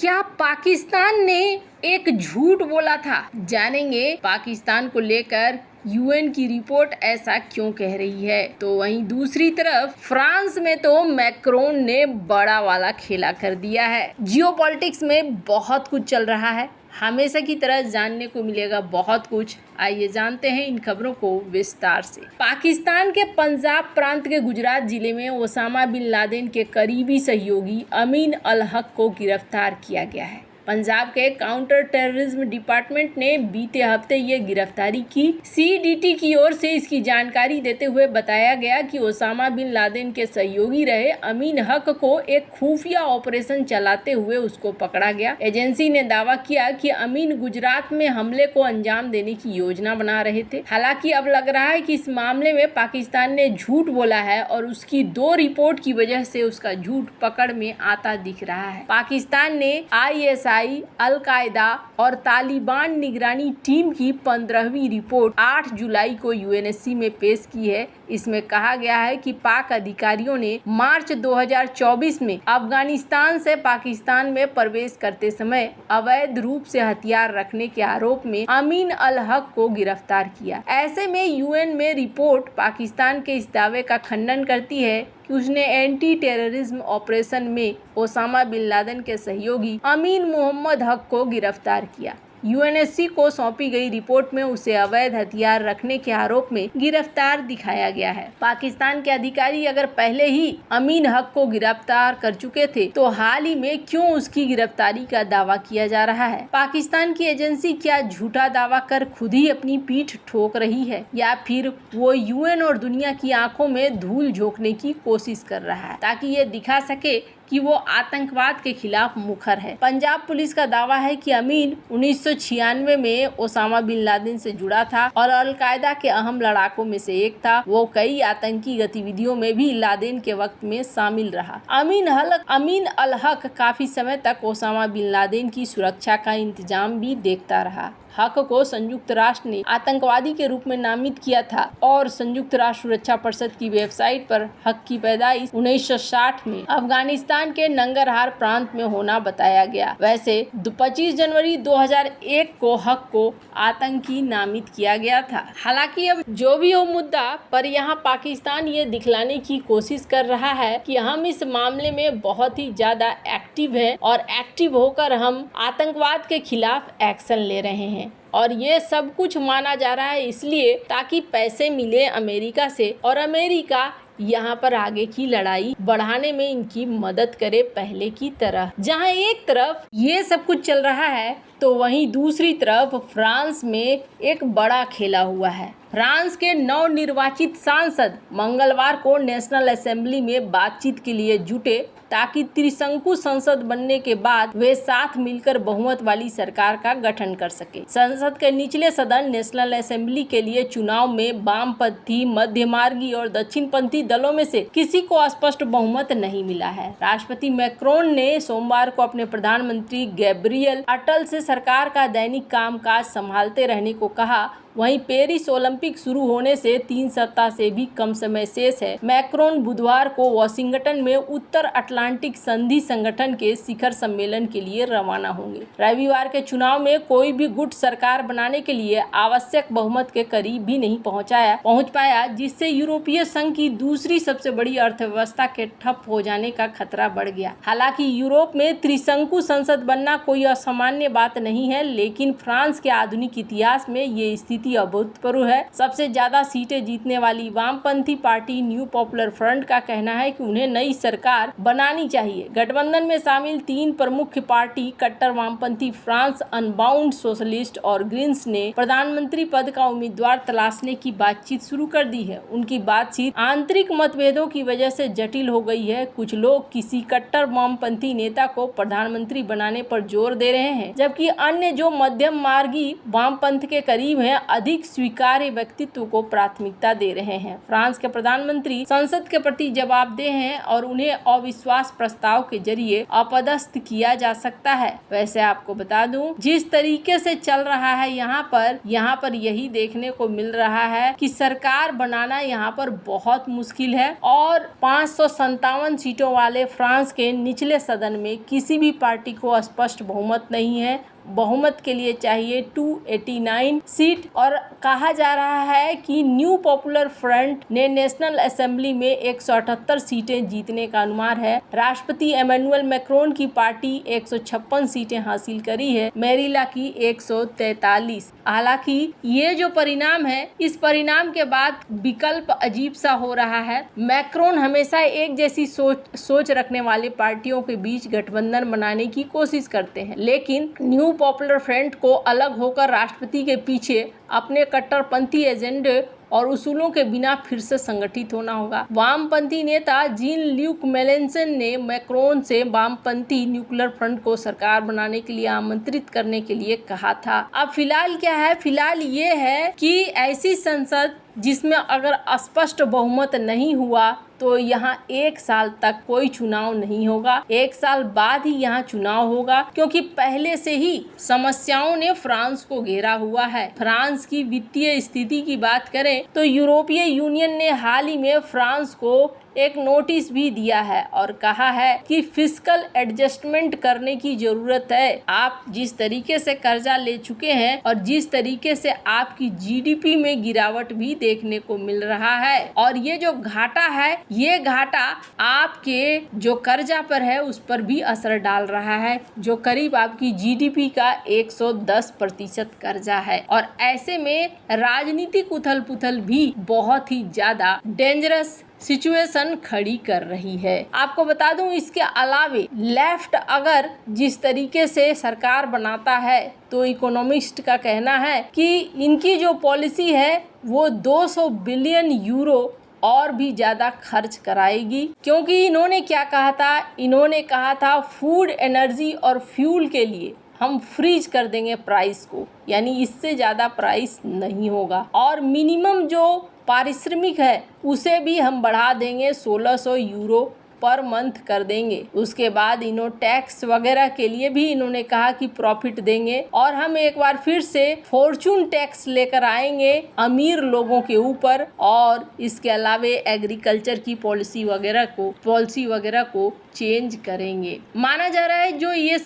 क्या पाकिस्तान ने एक झूठ बोला था? जानेंगे पाकिस्तान को लेकर यूएन की रिपोर्ट ऐसा क्यों कह रही है। तो वहीं दूसरी तरफ फ्रांस में तो मैक्रोन ने बड़ा वाला खेला कर दिया है। जियोपॉलिटिक्स में बहुत कुछ चल रहा है, हमेशा की तरह जानने को मिलेगा बहुत कुछ। आइए जानते हैं इन खबरों को विस्तार से। पाकिस्तान के पंजाब प्रांत के गुजरात जिले में ओसामा बिन लादेन के करीबी सहयोगी अमीन अल हक को गिरफ्तार किया गया है। पंजाब के काउंटर टेररिज्म डिपार्टमेंट ने बीते हफ्ते ये गिरफ्तारी की। सीडीटी की ओर से इसकी जानकारी देते हुए बताया गया कि ओसामा बिन लादेन के सहयोगी रहे अमीन हक को एक खुफिया ऑपरेशन चलाते हुए उसको पकड़ा गया। एजेंसी ने दावा किया कि अमीन गुजरात में हमले को अंजाम देने की योजना बना रहे थे। हालांकि अब लग रहा है कि इस मामले में पाकिस्तान ने झूठ बोला है और उसकी 2 रिपोर्ट की वजह से उसका झूठ पकड़ में आता दिख रहा है। पाकिस्तान ने ISI, अल-कायदा और तालिबान निगरानी टीम की 15वीं रिपोर्ट 8 जुलाई को यूएनएससी में पेश की है। इसमें कहा गया है कि पाक अधिकारियों ने मार्च 2024 में अफगानिस्तान से पाकिस्तान में प्रवेश करते समय अवैध रूप से हथियार रखने के आरोप में अमीन अल हक को गिरफ्तार किया। ऐसे में यूएन में रिपोर्ट पाकिस्तान के इस दावे का खंडन करती है कि उसने एंटी टेररिज्म ऑपरेशन में ओसामा बिन लादेन के सहयोगी अमीन मोहम्मद हक को गिरफ्तार किया। यूएनएससी को सौंपी गई रिपोर्ट में उसे अवैध हथियार रखने के आरोप में गिरफ्तार दिखाया गया है। पाकिस्तान के अधिकारी अगर पहले ही अमीन हक को गिरफ्तार कर चुके थे तो हाल ही में क्यों उसकी गिरफ्तारी का दावा किया जा रहा है? पाकिस्तान की एजेंसी क्या झूठा दावा कर खुद ही अपनी पीठ ठोक रही है या फिर वो यूएन और दुनिया की आंखों में धूल झोंकने की कोशिश कर रहा है ताकि ये दिखा सके कि वो आतंकवाद के खिलाफ मुखर है। पंजाब पुलिस का दावा है कि अमीन 1996 में ओसामा बिन लादेन से जुड़ा था और अल-कायदा के अहम लड़ाकों में से एक था। वो कई आतंकी गतिविधियों में भी लादेन के वक्त में शामिल रहा। अमीन अल हक काफी समय तक ओसामा बिन लादेन की सुरक्षा का इंतजाम भी देखता रहा। हक को संयुक्त राष्ट्र ने आतंकवादी के रूप में नामित किया था और संयुक्त राष्ट्र सुरक्षा परिषद की वेबसाइट पर हक की पैदाइश 1960 में अफगानिस्तान के नंगरहार प्रांत में होना बताया गया। वैसे 25 जनवरी 2001 को हक को आतंकी नामित किया गया था। हालांकि अब जो भी हो मुद्दा पर यहाँ पाकिस्तान ये दिखलाने की कोशिश कर रहा है कि हम इस मामले में बहुत ही ज्यादा एक्टिव हैं और एक्टिव होकर हम आतंकवाद के खिलाफ एक्शन ले रहे हैं। और ये सब कुछ माना जा रहा है इसलिए ताकि पैसे मिले अमेरिका से और अमेरिका यहाँ पर आगे की लड़ाई बढ़ाने में इनकी मदद करे पहले की तरह। जहाँ एक तरफ ये सब कुछ चल रहा है तो वहीं दूसरी तरफ फ्रांस में एक बड़ा खेला हुआ है। फ्रांस के नवनिर्वाचित सांसद मंगलवार को नेशनल असेंबली में बातचीत के लिए जुटे ताकि त्रिशंकु संसद बनने के बाद वे साथ मिलकर बहुमत वाली सरकार का गठन कर सके। संसद के निचले सदन नेशनल असेंबली के लिए चुनाव में वामपंथी, मध्यमार्गी और दक्षिणपंथी दलों में से किसी को स्पष्ट बहुमत नहीं मिला है। राष्ट्रपति मैक्रोन ने सोमवार को अपने प्रधानमंत्री गैब्रियल अटल से सरकार का दैनिक कामकाज संभालते रहने को कहा। वहीं पेरिस ओलंपिक शुरू होने से 3 सप्ताह से भी कम समय शेष है। मैक्रोन बुधवार को वाशिंगटन में उत्तर अटलांटिक संधि संगठन के शिखर सम्मेलन के लिए रवाना होंगे। रविवार के चुनाव में कोई भी गुट सरकार बनाने के लिए आवश्यक बहुमत के करीब भी नहीं पहुंच पाया, जिससे यूरोपीय संघ की दूसरी सबसे बड़ी अर्थव्यवस्था के ठप हो जाने का खतरा बढ़ गया। हालांकि यूरोप में त्रिशंकु संसद बनना कोई असामान्य बात नहीं है, लेकिन फ्रांस के आधुनिक इतिहास में ये स्थिति अभूतपूर्व है। सबसे ज्यादा सीटें जीतने वाली वामपंथी पार्टी न्यू पॉपुलर फ्रंट का कहना है कि उन्हें नई सरकार बनानी चाहिए। गठबंधन में शामिल 3 प्रमुख पार्टी कट्टर वामपंथी फ्रांस अनबाउंड सोशलिस्ट और ग्रीन्स ने प्रधानमंत्री पद का उम्मीदवार तलाशने की बातचीत शुरू कर दी है। उनकी बातचीत आंतरिक मतभेदों की वजह से जटिल हो गई है। कुछ लोग किसी कट्टर वामपंथी नेता को प्रधानमंत्री बनाने पर जोर दे रहे हैं, जबकि अन्य जो मध्यम मार्गी वामपंथ के करीब हैं अधिक स्वीकार्य व्यक्तित्व को प्राथमिकता दे रहे हैं। फ्रांस के प्रधानमंत्री संसद के प्रति जवाबदेह हैं और उन्हें अविश्वास प्रस्ताव के जरिए अपदस्थ किया जा सकता है। वैसे आपको बता दूं, जिस तरीके से चल रहा है यहाँ पर यही देखने को मिल रहा है कि सरकार बनाना यहाँ पर बहुत मुश्किल है और 557 सीटों वाले फ्रांस के निचले सदन में किसी भी पार्टी को स्पष्ट बहुमत नहीं है। बहुमत के लिए चाहिए 289 सीट और कहा जा रहा है कि न्यू पॉपुलर फ्रंट ने नेशनल असेंबली में 178 सीटें जीतने का अनुमान है। राष्ट्रपति एमेनुअल मैक्रोन की पार्टी 156 सीटें हासिल करी है, मैरीला की 143। हालांकि ये जो परिणाम है, इस परिणाम के बाद विकल्प अजीब सा हो रहा है। मैक्रोन हमेशा एक जैसी सोच रखने वाले पार्टियों के बीच गठबंधन बनाने की कोशिश करते हैं, लेकिन न्यू पॉपुलर फ्रंट को अलग होकर राष्ट्रपति के पीछे अपने कट्टरपंथी एजेंडे और उसूलों के बिना फिर से संगठित होना होगा। वामपंथी नेता जीन ल्यूक मेलेंसन ने मैक्रोन से वामपंथी न्यूक्लियर फ्रंट को सरकार बनाने के लिए आमंत्रित करने के लिए कहा था। अब फिलहाल क्या है? फिलहाल ये है कि ऐसी संसद जिसमें अगर स्पष्ट बहुमत नहीं हुआ तो यहाँ 1 साल तक कोई चुनाव नहीं होगा। 1 साल बाद ही यहाँ चुनाव होगा, क्योंकि पहले से ही समस्याओं ने फ्रांस को घेरा हुआ है। फ्रांस की वित्तीय स्थिति की बात करें तो यूरोपीय यूनियन ने हाल ही में फ्रांस को एक नोटिस भी दिया है और कहा है कि फिस्कल एडजस्टमेंट करने की जरूरत है। आप जिस तरीके से कर्जा ले चुके हैं और जिस तरीके से आपकी जीडीपी में गिरावट भी देखने को मिल रहा है, और ये जो घाटा है, ये घाटा आपके जो कर्जा पर है उस पर भी असर डाल रहा है, जो करीब आपकी जीडीपी का 110% कर्जा है। और ऐसे में राजनीतिक उथल पुथल भी बहुत ही ज्यादा डेंजरस सिचुएशन खड़ी कर रही है। आपको बता दूं, इसके अलावे लेफ्ट अगर जिस तरीके से सरकार बनाता है तो इकोनॉमिस्ट का कहना है कि इनकी जो पॉलिसी है वो 200 बिलियन यूरो और भी ज़्यादा खर्च कराएगी, क्योंकि इन्होंने क्या कहा था? इन्होंने कहा था फूड, एनर्जी और फ्यूल के लिए हम फ्रीज कर देंगे प्राइस को, यानी इससे ज़्यादा प्राइस नहीं होगा, और मिनिमम जो पारिश्रमिक है उसे भी हम बढ़ा देंगे, 1600 यूरो पर मंथ कर देंगे। उसके बाद इन्हों टैक्स वगैरह के लिए भी इन्होंने कहा कि प्रॉफिट देंगे, और हम एक बार फिर से फॉर्चून टैक्स लेकर आएंगे अमीर लोगों के ऊपर, और इसके अलावे एग्रीकल्चर की पॉलिसी वगैरह को चेंज करेंगे। माना जा रहा है जो ये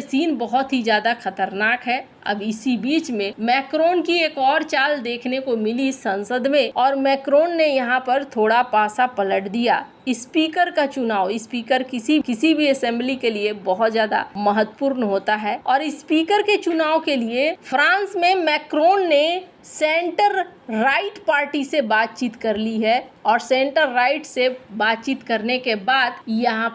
सीन बहुत ही ज्यादा खतरनाक है। अब इसी बीच में मैक्रोन की एक और चाल देखने को मिली संसद में, और मैक्रोन ने यहाँ पर थोड़ा पासा पलट दिया। स्पीकर का चुनाव, स्पीकर किसी भी असेंबली के लिए बहुत ज्यादा महत्वपूर्ण होता है, और स्पीकर के चुनाव के लिए फ्रांस में मैक्रोन ने सेंटर राइट पार्टी से बातचीत कर ली है, और सेंटर राइट से बातचीत करने के बाद यहाँ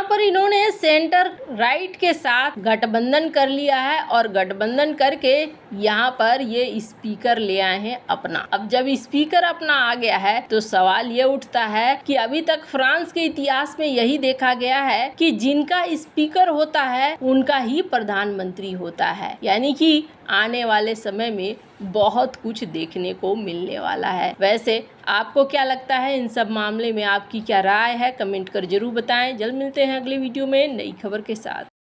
पर इन्होंने सेंटर राइट के साथ गठबंधन कर लिया है, और गठबंधन करके यहाँ पर ये स्पीकर ले आए हैं अपना। अब जब स्पीकर अपना आ गया है तो सवाल ये उठता है कि अभी तक फ्रांस के इतिहास में यही देखा गया है कि जिनका स्पीकर होता है उनका ही प्रधानमंत्री होता है, यानी कि आने वाले समय में बहुत कुछ देखने को मिलने वाला है। वैसे आपको क्या लगता है इन सब मामले में? आपकी क्या राय है? कमेंट कर जरूर बताएं। जल्द मिलते हैं अगले वीडियो में नई खबर के साथ।